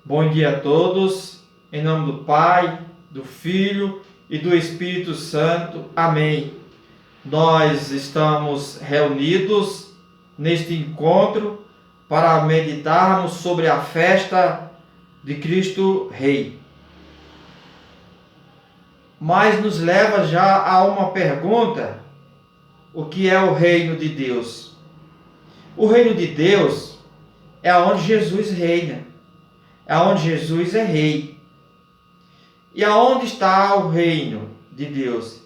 Bom dia a todos, em nome do Pai, do Filho e do Espírito Santo. Amém. Nós estamos reunidos neste encontro para meditarmos sobre a festa de Cristo Rei. Mas nos leva já a uma pergunta: o que é o reino de Deus? O reino de Deus é onde Jesus reina, é onde Jesus é rei. E aonde está o reino de Deus?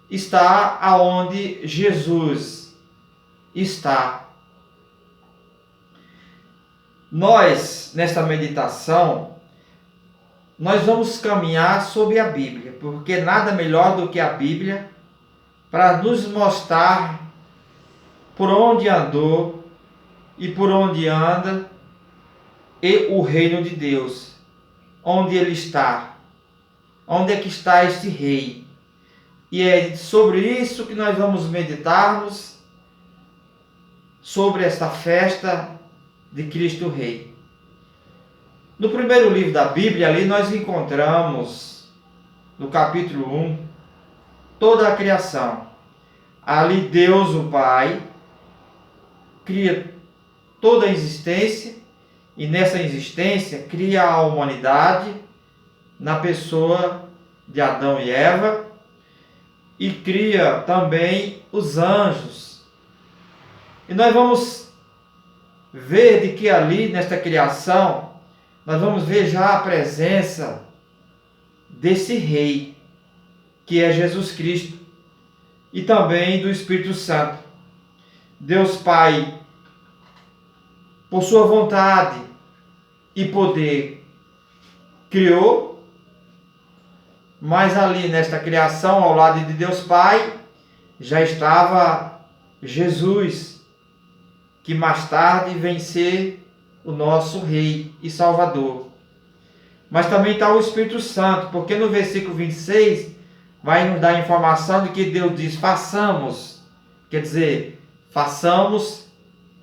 Está aonde Jesus está. Nós, nesta meditação, nós vamos caminhar sobre a Bíblia, porque nada melhor do que a Bíblia para nos mostrar por onde andou e por onde anda e o reino de Deus, onde ele está. Onde é que está este rei? E é sobre isso que nós vamos meditarmos, sobre esta festa de Cristo Rei. No primeiro livro da Bíblia, ali nós encontramos, no capítulo 1, toda a criação. Ali Deus, o Pai, cria toda a existência, e nessa existência cria a humanidade na pessoa de Adão e Eva, e cria também os anjos. E nós vamos ver de que ali, nesta criação, nós vamos ver já a presença desse rei, que é Jesus Cristo, e também do Espírito Santo. Deus Pai, por sua vontade e poder, criou, mas ali nesta criação, ao lado de Deus Pai, já estava Jesus, que mais tarde vem ser o nosso Rei e Salvador. Mas também está o Espírito Santo, porque no versículo 26 vai nos dar a informação de que Deus diz: façamos. Quer dizer, façamos,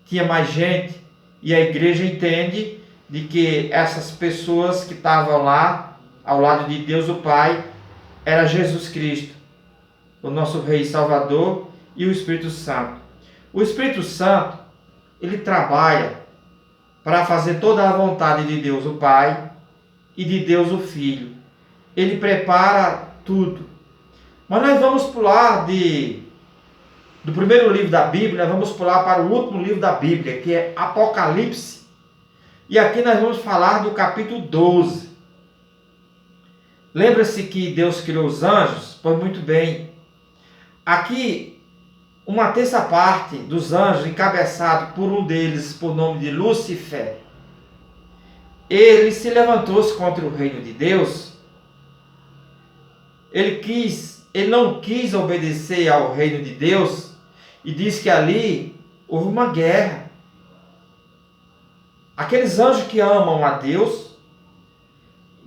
tinha mais gente, e a igreja entende de que essas pessoas que estavam lá, ao lado de Deus o Pai, era Jesus Cristo, o nosso Rei e Salvador, e o Espírito Santo. O Espírito Santo, ele trabalha para fazer toda a vontade de Deus o Pai e de Deus o Filho. Ele prepara tudo. Mas nós vamos pular do primeiro livro da Bíblia, nós vamos pular para o último livro da Bíblia, que é Apocalipse. E aqui nós vamos falar do capítulo 12. Lembra-se que Deus criou os anjos? Pois muito bem. Aqui, uma terça parte dos anjos, encabeçado por um deles, por nome de Lúcifer, ele se levantou-se contra o reino de Deus. Ele não quis obedecer ao reino de Deus e diz que ali houve uma guerra. Aqueles anjos que amam a Deus,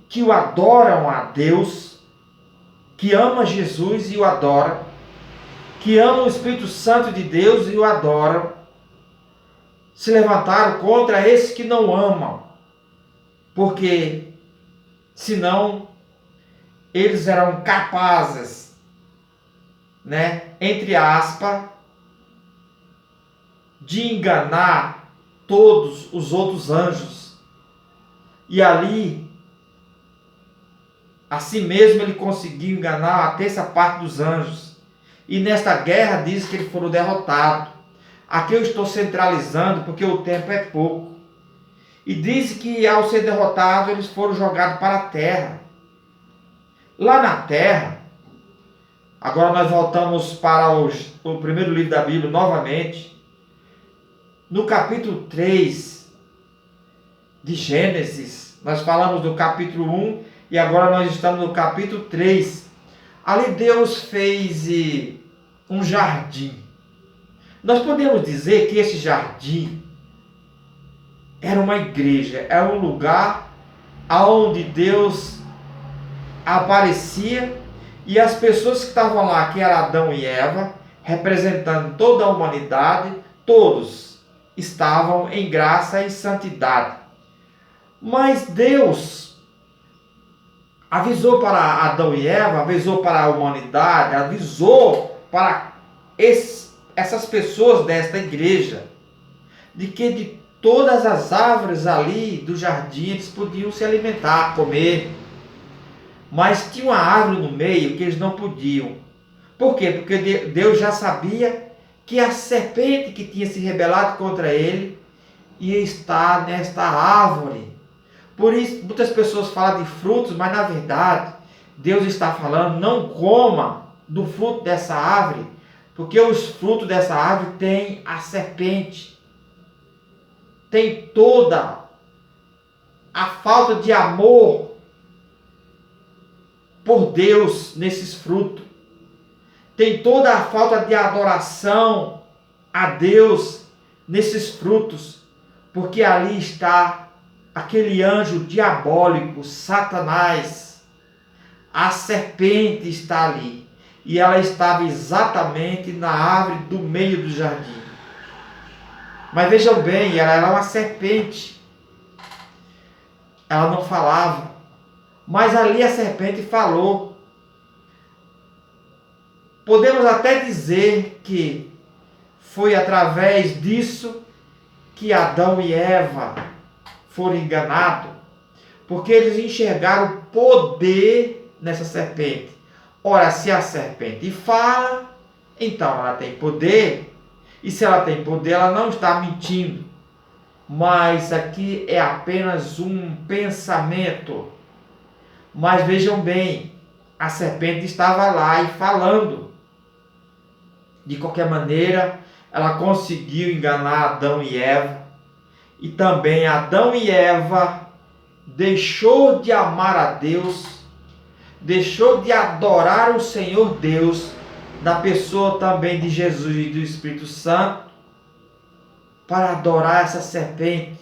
que o adoram a Deus, que ama Jesus e o adora, que amam o Espírito Santo de Deus e o adoram, se levantaram contra esses que não amam, porque senão eles eram capazes, entre aspas, de enganar todos os outros anjos. E ali, assim mesmo, ele conseguiu enganar a terça parte dos anjos. E nesta guerra diz que eles foram derrotados. Aqui eu estou centralizando porque o tempo é pouco. E diz que ao ser derrotados eles foram jogados para a terra. Lá na terra, agora nós voltamos para o primeiro livro da Bíblia novamente. No capítulo 3 de Gênesis, nós falamos do capítulo 1 e agora nós estamos no capítulo 3. Ali Deus fez um jardim. Nós podemos dizer que esse jardim era uma igreja, era um lugar onde Deus aparecia e as pessoas que estavam lá, que eram Adão e Eva, representando toda a humanidade, todos estavam em graça e santidade. Mas Deus avisou para Adão e Eva, avisou para a humanidade, avisou para essas pessoas desta igreja, de que de todas as árvores ali do jardim eles podiam se alimentar, comer. Mas tinha uma árvore no meio que eles não podiam. Por quê? Porque Deus já sabia que a serpente que tinha se rebelado contra ele ia estar nesta árvore. Por isso, muitas pessoas falam de frutos, mas na verdade, Deus está falando, não coma do fruto dessa árvore, porque os frutos dessa árvore tem a serpente. Tem toda a falta de amor por Deus nesses frutos. Tem toda a falta de adoração a Deus nesses frutos, porque ali está aquele anjo diabólico, Satanás. A serpente está ali, e ela estava exatamente na árvore do meio do jardim. Mas vejam bem, ela era uma serpente. Ela não falava, mas ali a serpente falou. Podemos até dizer que foi através disso que Adão e Eva foram enganados, porque eles enxergaram o poder nessa serpente. Ora, se a serpente fala, então ela tem poder, e se ela tem poder, ela não está mentindo. Mas aqui é apenas um pensamento. Mas vejam bem, a serpente estava lá e falando. De qualquer maneira, ela conseguiu enganar Adão e Eva. E também Adão e Eva deixou de amar a Deus, deixou de adorar o Senhor Deus, da pessoa também de Jesus e do Espírito Santo, para adorar essa serpente,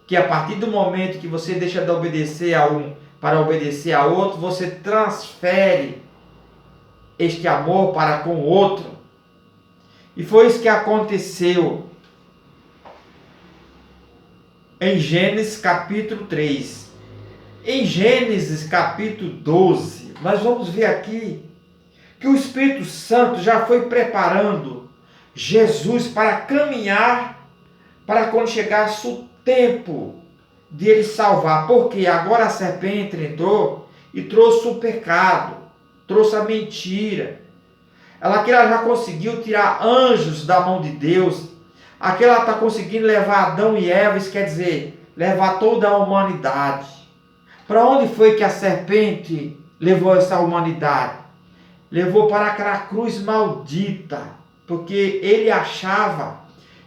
que a partir do momento que você deixa de obedecer a um para obedecer a outro, você transfere este amor para com o outro. E foi isso que aconteceu em Gênesis capítulo 3. Em Gênesis capítulo 12, nós vamos ver aqui que o Espírito Santo já foi preparando Jesus para caminhar, para quando chegasse o tempo de ele salvar. Porque agora a serpente entrou e trouxe o pecado, trouxe a mentira. Ela já conseguiu tirar anjos da mão de Deus. Aqui ela está conseguindo levar Adão e Eva, isso quer dizer, levar toda a humanidade. Para onde foi que a serpente levou essa humanidade? Levou para aquela cruz maldita, porque ele achava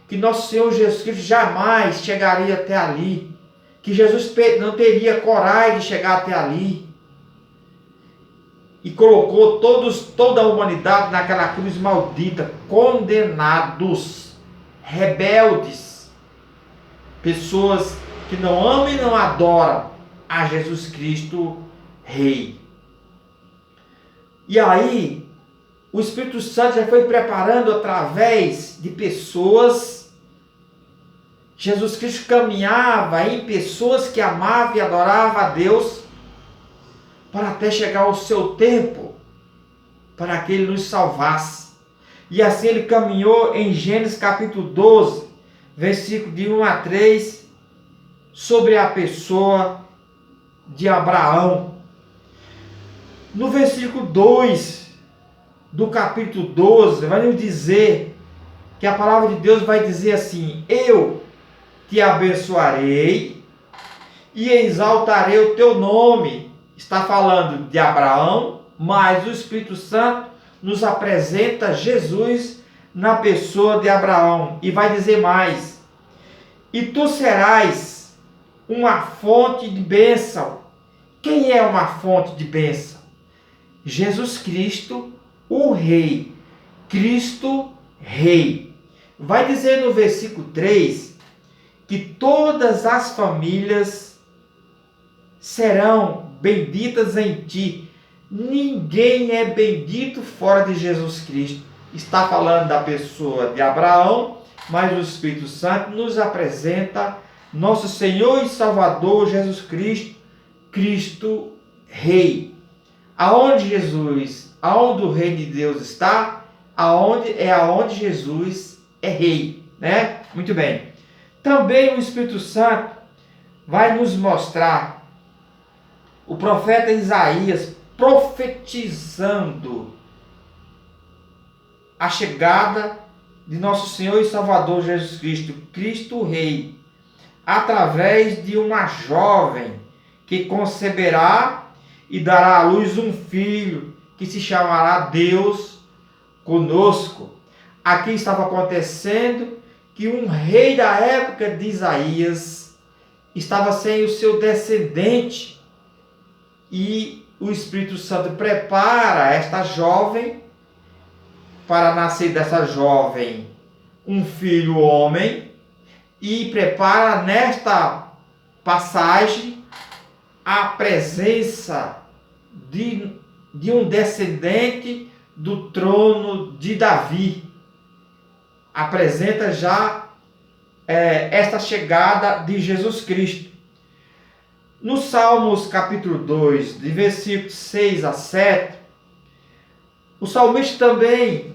que nosso Senhor Jesus Cristo jamais chegaria até ali, que Jesus não teria coragem de chegar até ali. E colocou toda a humanidade naquela cruz maldita, condenados, rebeldes, pessoas que não amam e não adoram a Jesus Cristo Rei. E aí, o Espírito Santo já foi preparando através de pessoas. Jesus Cristo caminhava em pessoas que amavam e adoravam a Deus, para até chegar ao seu tempo, para que ele nos salvasse. E assim ele caminhou em Gênesis capítulo 12, versículo de 1 a 3, sobre a pessoa de Abraão. No versículo 2 do capítulo 12, vai nos dizer que a palavra de Deus vai dizer assim: eu te abençoarei e exaltarei o teu nome. Está falando de Abraão, mas o Espírito Santo nos apresenta Jesus na pessoa de Abraão. E vai dizer mais: e tu serás uma fonte de bênção. Quem é uma fonte de bênção? Jesus Cristo, o Rei. Cristo Rei. Vai dizer no versículo 3 que todas as famílias serão benditas em ti. Ninguém é bendito fora de Jesus Cristo. Está falando da pessoa de Abraão, mas o Espírito Santo nos apresenta nosso Senhor e Salvador Jesus Cristo, Cristo Rei. Aonde Jesus, aonde o Reino de Deus está, aonde Jesus é Rei, né? Muito bem. Também o Espírito Santo vai nos mostrar o profeta Isaías profetizando a chegada de nosso Senhor e Salvador Jesus Cristo, Cristo Rei, através de uma jovem que conceberá e dará à luz um filho que se chamará Deus conosco. Aqui estava acontecendo que um rei da época de Isaías estava sem o seu descendente, e o Espírito Santo prepara esta jovem para nascer dessa jovem um filho homem, e prepara nesta passagem a presença de um descendente do trono de Davi. Apresenta já esta chegada de Jesus Cristo. No Salmos capítulo 2, de versículos 6 a 7, o salmista também,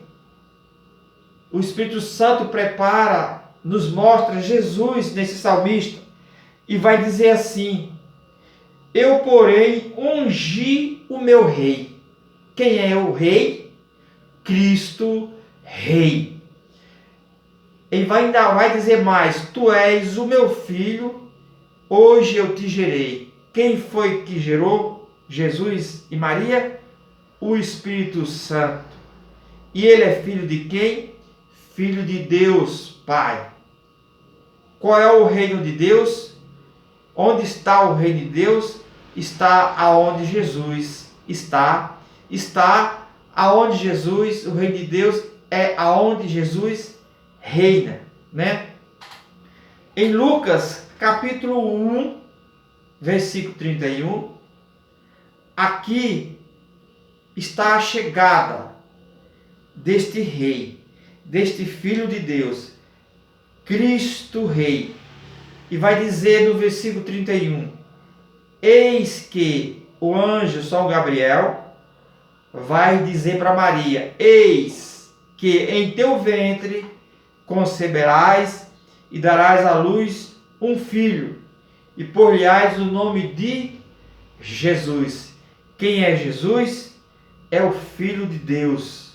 o Espírito Santo prepara, nos mostra Jesus nesse salmista, e vai dizer assim: eu, porém, ungi o meu rei. Quem é o rei? Cristo Rei. Ele ainda vai dizer mais: tu és o meu filho, hoje eu te gerei. Quem foi que gerou Jesus e Maria? O Espírito Santo. E ele é filho de quem? Filho de Deus Pai. Qual é o reino de Deus? Onde está o reino de Deus? Está aonde Jesus está. Está aonde Jesus, o reino de Deus é aonde Jesus reina, né? Em Lucas, capítulo 1, versículo 31, aqui está a chegada deste rei, deste filho de Deus, Cristo Rei. E vai dizer no versículo 31, eis que o anjo São Gabriel vai dizer para Maria, eis que em teu ventre conceberás e darás à luz um filho, e por-lhe-ás o nome de Jesus. Quem é Jesus? É o Filho de Deus.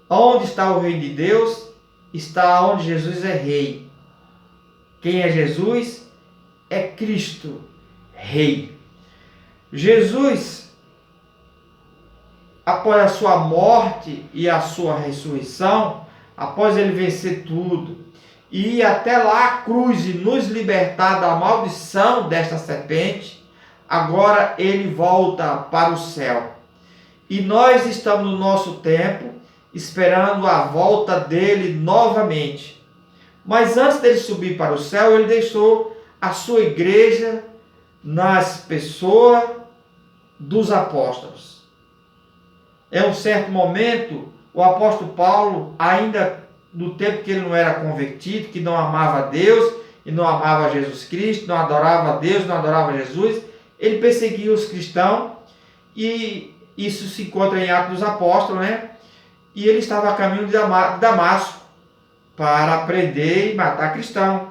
Onde está o reino de Deus? Está onde Jesus é rei. Quem é Jesus? É Cristo, Rei. Jesus, após a sua morte e a sua ressurreição, após ele vencer tudo, e ir até lá a cruz e nos libertar da maldição desta serpente, agora ele volta para o céu. E nós estamos no nosso tempo, esperando a volta dele novamente. Mas antes dele subir para o céu, ele deixou a sua igreja nas pessoas dos apóstolos. Em um certo momento, o apóstolo Paulo, ainda no tempo que ele não era convertido, que não amava a Deus e não amava Jesus Cristo, não adorava a Deus, não adorava Jesus, ele perseguia os cristãos, e isso se encontra em Atos dos Apóstolos, né? E ele estava a caminho de Damasco para prender e matar cristão.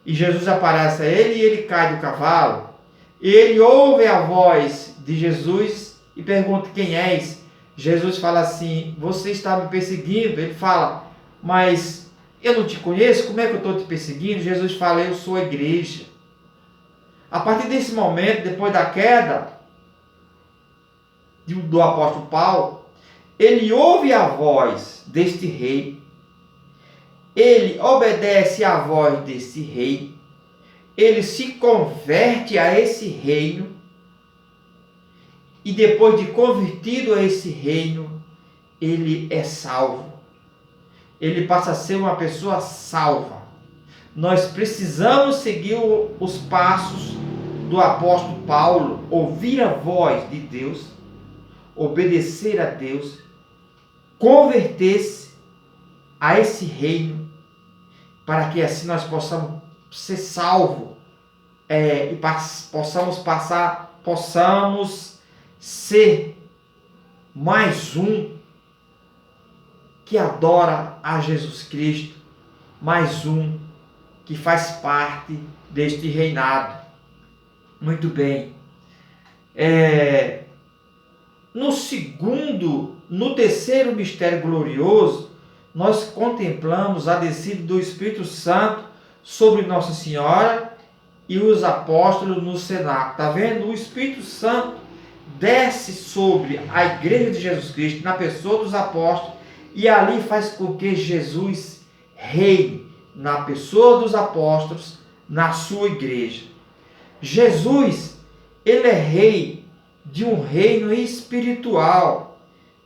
E Jesus aparece a ele e ele cai do cavalo. Ele ouve a voz de Jesus e pergunta: quem és? Jesus fala assim: você está me perseguindo? Ele fala: mas eu não te conheço, como é que eu estou te perseguindo? Jesus fala: eu sou a igreja. A partir desse momento, depois da queda do apóstolo Paulo, ele ouve a voz deste rei, ele obedece à voz desse rei, ele se converte a esse reino, e depois de convertido a esse reino, ele é salvo. Ele passa a ser uma pessoa salva. Nós precisamos seguir os passos do apóstolo Paulo, ouvir a voz de Deus, obedecer a Deus, converter-se a esse reino, para que assim nós possamos ser salvo e possamos ser mais um que adora a Jesus Cristo, mais um que faz parte deste reinado. Muito bem. No terceiro mistério glorioso, nós contemplamos a descida do Espírito Santo sobre Nossa Senhora e os apóstolos no cenáculo. Está vendo? O Espírito Santo desce sobre a igreja de Jesus Cristo, na pessoa dos apóstolos, e ali faz com que Jesus reine na pessoa dos apóstolos, na sua igreja. Jesus, ele é rei de um reino espiritual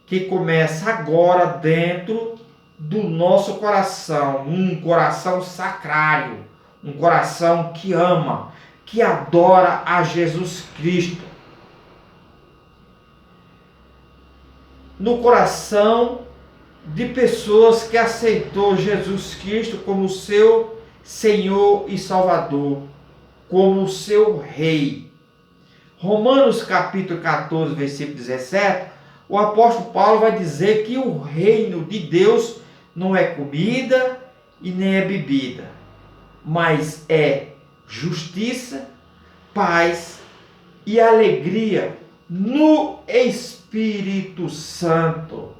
que começa agora dentro do nosso coração, um coração sacrário, um coração que ama, que adora a Jesus Cristo. No coração de pessoas que aceitou Jesus Cristo como seu Senhor e Salvador, como seu Rei. Romanos capítulo 14, versículo 17, o apóstolo Paulo vai dizer que o reino de Deus não é comida e nem é bebida, mas é justiça, paz e alegria no Espírito Santo.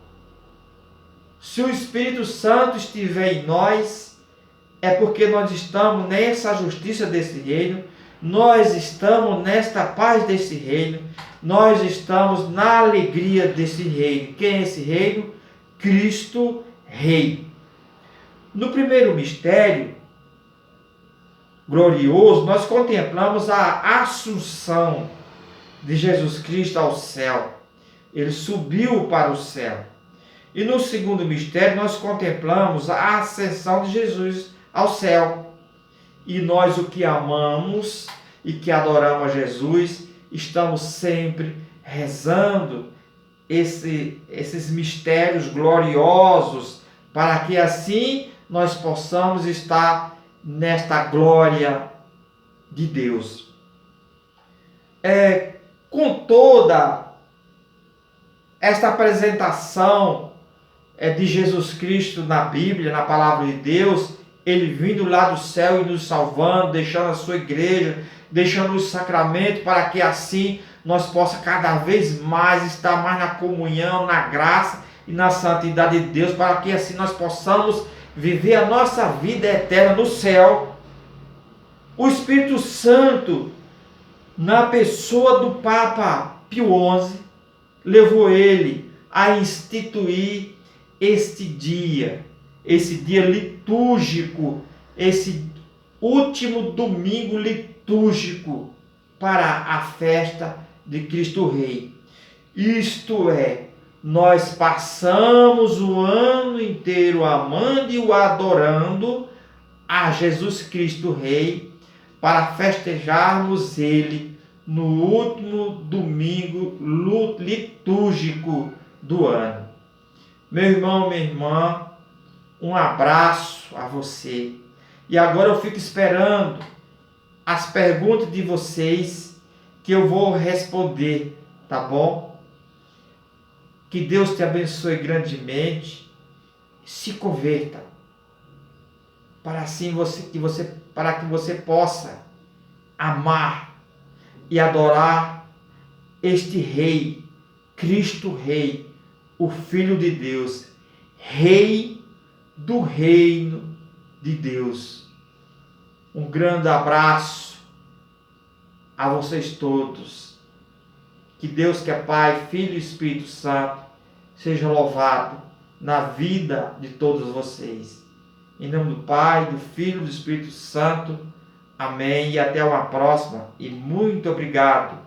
Se o Espírito Santo estiver em nós, é porque nós estamos nessa justiça desse reino, nós estamos nesta paz desse reino, nós estamos na alegria desse reino. Quem é esse reino? Cristo Rei. No primeiro mistério glorioso, nós contemplamos a assunção de Jesus Cristo ao céu. Ele subiu para o céu. E no segundo mistério, nós contemplamos a ascensão de Jesus ao céu. E nós, o que amamos e que adoramos a Jesus, estamos sempre rezando esses mistérios gloriosos, para que assim nós possamos estar nesta glória de Deus. Com toda esta apresentação de Jesus Cristo na Bíblia, na palavra de Deus, ele vindo lá do céu e nos salvando, deixando a sua igreja, deixando os sacramentos, para que assim nós possamos cada vez mais estar mais na comunhão, na graça e na santidade de Deus, para que assim nós possamos viver a nossa vida eterna no céu. O Espírito Santo, na pessoa do Papa Pio XI, levou ele a instituir esse dia litúrgico, esse último domingo litúrgico para a festa de Cristo Rei. Isto é, nós passamos o ano inteiro amando e o adorando a Jesus Cristo Rei, para festejarmos ele no último domingo litúrgico do ano. Meu irmão, minha irmã, um abraço a você. E agora eu fico esperando as perguntas de vocês, que eu vou responder, tá bom? Que Deus te abençoe grandemente. Se converta, para que você possa amar e adorar este Rei, Cristo Rei, o Filho de Deus, Rei do reino de Deus. Um grande abraço a vocês todos. Que Deus, que é Pai, Filho e Espírito Santo, seja louvado na vida de todos vocês. Em nome do Pai, do Filho e do Espírito Santo. Amém. E até uma próxima. E muito obrigado